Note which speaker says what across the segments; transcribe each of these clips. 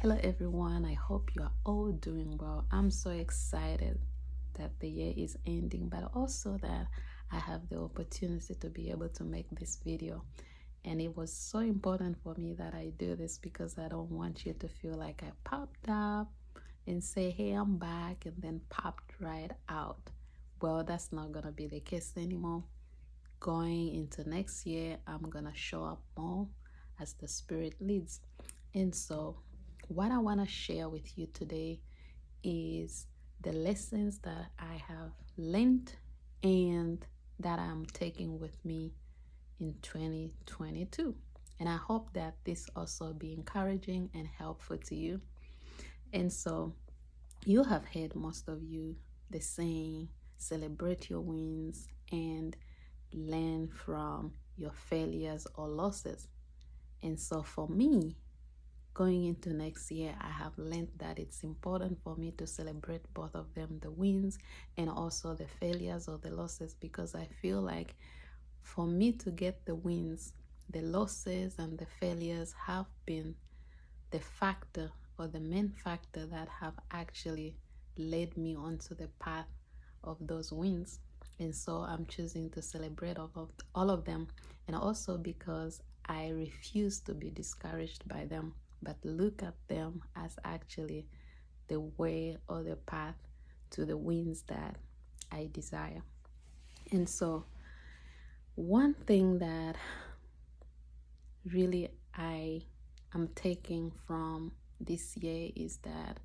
Speaker 1: Hello, everyone. I hope you are all doing well. I'm so excited that the year is ending, but also that I have the opportunity to be able to make this video. And it was so important for me that I do this because I don't want you to feel like I popped up and say, hey, I'm back, and then popped right out. Well, that's not going to be the case anymore. Going into next year, I'm going to show up more as the Spirit leads. And so, what I want to share with you today is the lessons that I have learned and that I'm taking with me in 2022. And I hope that this also be encouraging and helpful to you. And so, you have heard most of you the saying, celebrate your wins and learn from your failures or losses. And so for me, going into next year, I have learned that it's important for me to celebrate both of them, the wins and also the failures or the losses, because I feel like for me to get the wins, the losses and the failures have been the factor or the main factor that have actually led me onto the path of those wins. And so I'm choosing to celebrate all of them, and also because I refuse to be discouraged by them, but look at them as actually the way or the path to the wins that I desire. And so one thing that really I am taking from this year is that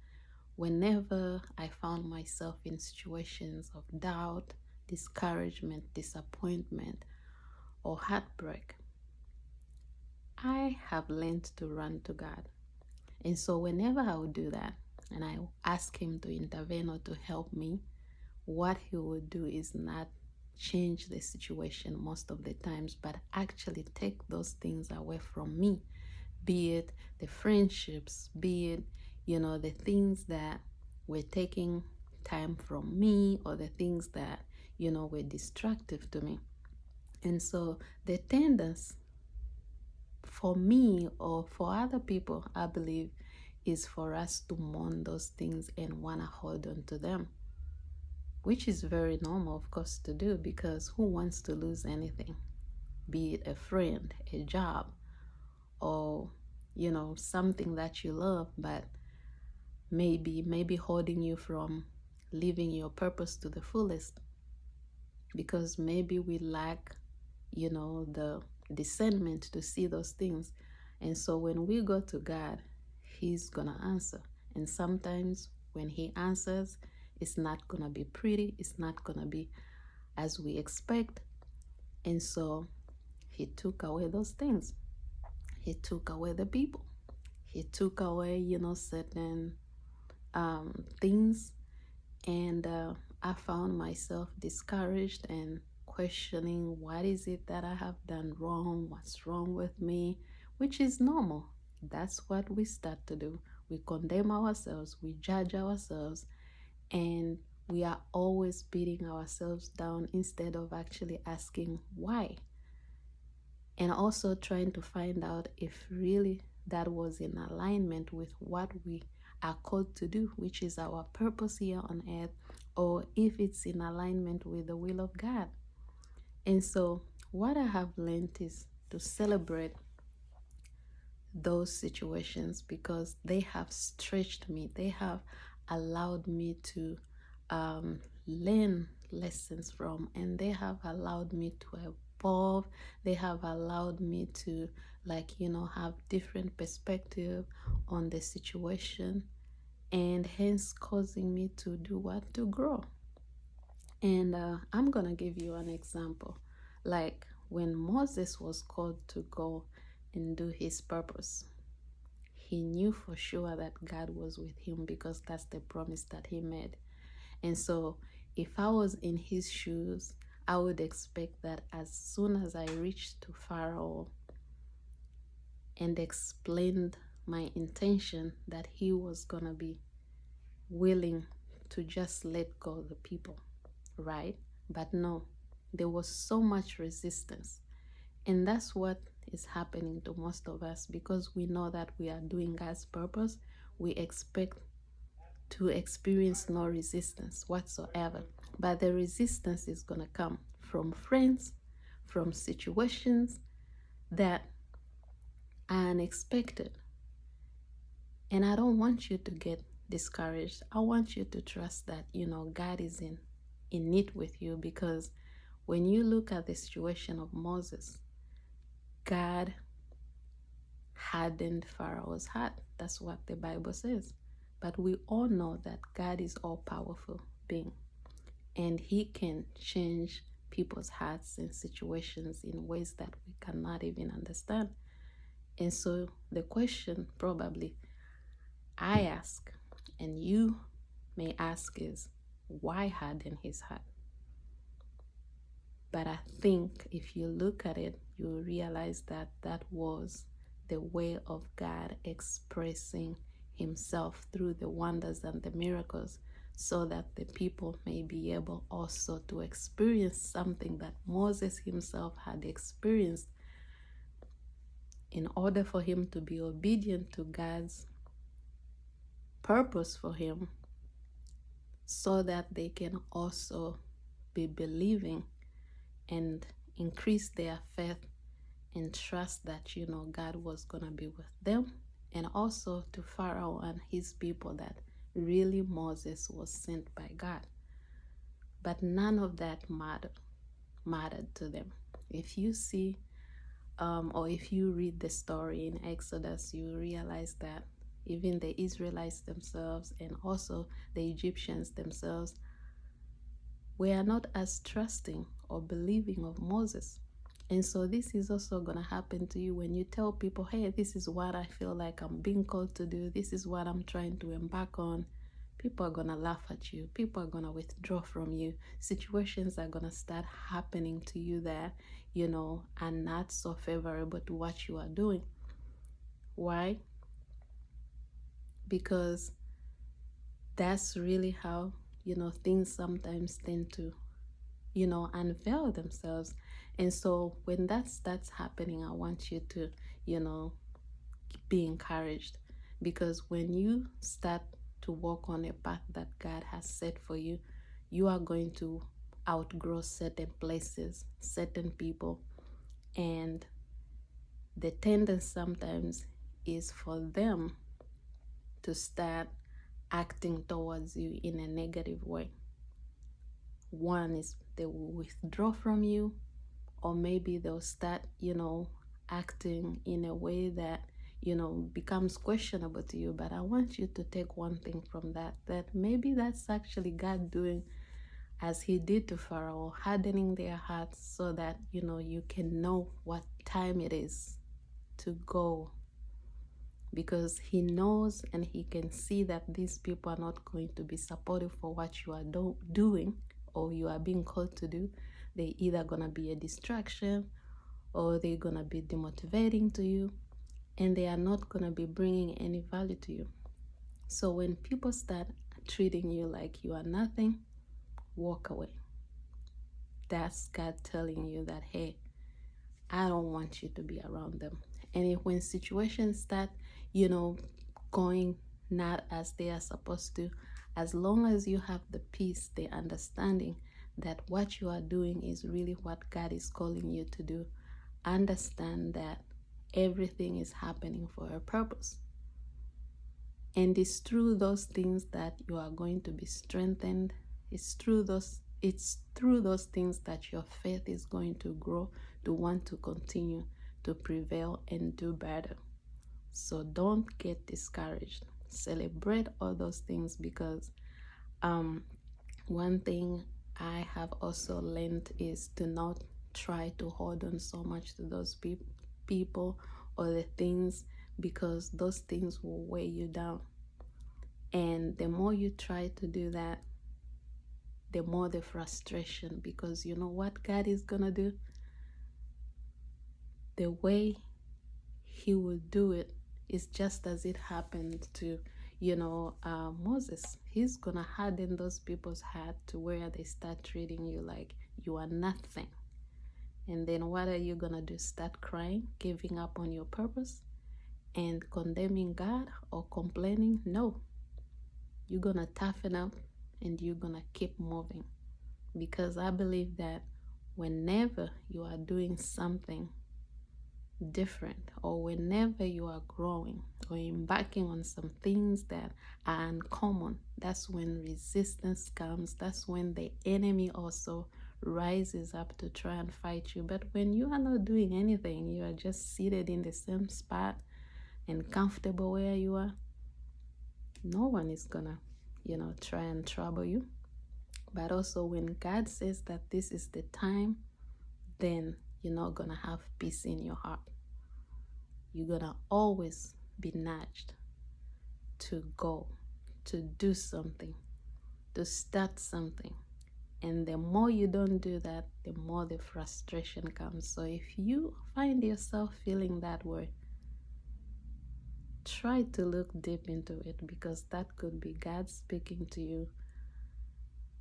Speaker 1: whenever I found myself in situations of doubt, discouragement, disappointment, or heartbreak, I have learned to run to God. And so whenever I would do that and I ask Him to intervene or to help me, what He would do is not change the situation most of the times, but actually take those things away from me, be it the friendships, be it, the things that were taking time from me, or the things that, were destructive to me. And so the tendency for me or for other people, I believe, is for us to mourn those things and want to hold on to them, which is very normal, of course, to do, because who wants to lose anything, be it a friend, a job, or something that you love, but maybe holding you from living your purpose to the fullest, because maybe we lack the discernment to see those things. And so when we go to God, He's gonna answer. And sometimes when He answers, it's not gonna be pretty, it's not gonna be as we expect. And so He took away those things. He took away the people. He took away, certain things. And I found myself discouraged and questioning, what is it that I have done wrong? What's wrong with me? Which is normal. That's what we start to do. We condemn ourselves, we judge ourselves, and we are always beating ourselves down instead of actually asking why. And also trying to find out if really that was in alignment with what we are called to do, which is our purpose here on earth, or if it's in alignment with the will of God. And so what I have learned is to celebrate those situations, because they have stretched me. They have allowed me to learn lessons from, and they have allowed me to evolve. They have allowed me to, have different perspective on the situation, and hence causing me to do what? To grow. And I'm gonna give you an example. Like when Moses was called to go and do his purpose, he knew for sure that God was with him, because that's the promise that he made. And so if I was in his shoes, I would expect that as soon as I reached to Pharaoh and explained my intention, that he was gonna be willing to just let go of the people, right? But no, there was so much resistance. And that's what is happening to most of us, because we know that we are doing God's purpose. we expect to experience no resistance whatsoever. But the resistance is going to come from friends, from situations that are unexpected. And I don't want you to get discouraged. I want you to trust that, God is in it with you, because when you look at the situation of Moses, God hardened Pharaoh's heart. That's what the Bible says. But we all know that God is all powerful being, and he can change people's hearts and situations in ways that we cannot even understand. And so the question probably I ask, and you may ask, is why harden his heart? But I think if you look at it, you realize that that was the way of God expressing himself through the wonders and the miracles, so that the people may be able also to experience something that Moses himself had experienced, in order for him to be obedient to God's purpose for him, so that they can also be believing and increase their faith and trust that, God was going to be with them, and also to Pharaoh and his people that really Moses was sent by God. But none of that mattered to them. If you see, or if you read the story in Exodus, you realize that even the Israelites themselves and also the Egyptians themselves were not as trusting or believing of Moses. And so this is also going to happen to you when you tell people, hey, this is what I feel like I'm being called to do. This is what I'm trying to embark on. People are going to laugh at you. People are going to withdraw from you. Situations are going to start happening to you that, are not so favorable to what you are doing. Why? Because that's really how, things sometimes tend to, unveil themselves. And so when that starts happening, I want you to, be encouraged, because when you start to walk on a path that God has set for you, you are going to outgrow certain places, certain people, and the tendency sometimes is for them to start acting towards you in a negative way. One is they will withdraw from you, or maybe they'll start, acting in a way that, becomes questionable to you. But I want you to take one thing from that maybe that's actually God doing as he did to Pharaoh, hardening their hearts so that, you can know what time it is to go. Because he knows and he can see that these people are not going to be supportive for what you are doing, or you are being called to do. They're either going to be a distraction, or they're going to be demotivating to you, and they are not going to be bringing any value to you. So when people start treating you like you are nothing, walk away. That's God telling you that, hey, I don't want you to be around them. And when situations start, going not as they are supposed to, as long as you have the peace, the understanding that what you are doing is really what God is calling you to do, understand that everything is happening for a purpose. And it's through those things that you are going to be strengthened. It's through those things that your faith is going to grow, to want to continue to prevail and do better. So don't get discouraged. Celebrate all those things, because one thing I have also learned is to not try to hold on so much to those people or the things, because those things will weigh you down. And the more you try to do that, the more the frustration, because you know what God is going to do? The way he will do it is just as it happened to, Moses. He's going to harden those people's heart to where they start treating you like you are nothing. And then what are you going to do? Start crying, giving up on your purpose? and condemning God or complaining. No, you're gonna toughen up and you're gonna keep moving, because I believe that whenever you are doing something different, or whenever you are growing or embarking on some things that are uncommon, that's when resistance comes. That's when the enemy also rises up to try and fight you. But when you are not doing anything, you are just seated in the same spot and comfortable where you are, no one is gonna, try and trouble you. But also, when God says that this is the time, then you're not gonna have peace in your heart. You're gonna always be nudged to go, to do something, to start something. And the more you don't do that, the more the frustration comes. So if you find yourself feeling that way, try to look deep into it, because that could be God speaking to you,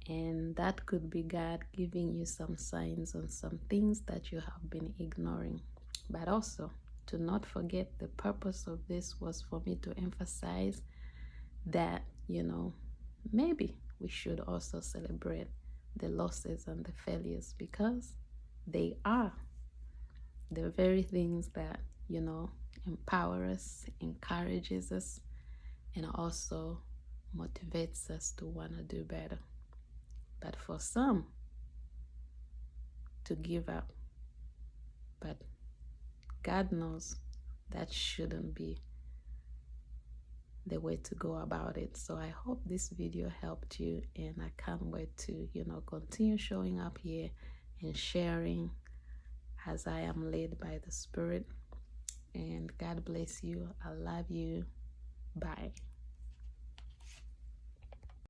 Speaker 1: and that could be God giving you some signs on some things that you have been ignoring. But also, to not forget, the purpose of this was for me to emphasize that, maybe we should also celebrate the losses and the failures, because they are the very things that, empower us, encourages us, and also motivates us to want to do better. But for some, to give up. But God knows that shouldn't be the way to go about it. So I hope this video helped you, and I can't wait to, continue showing up here and sharing as I am led by the Spirit. And God bless you. I love you. Bye.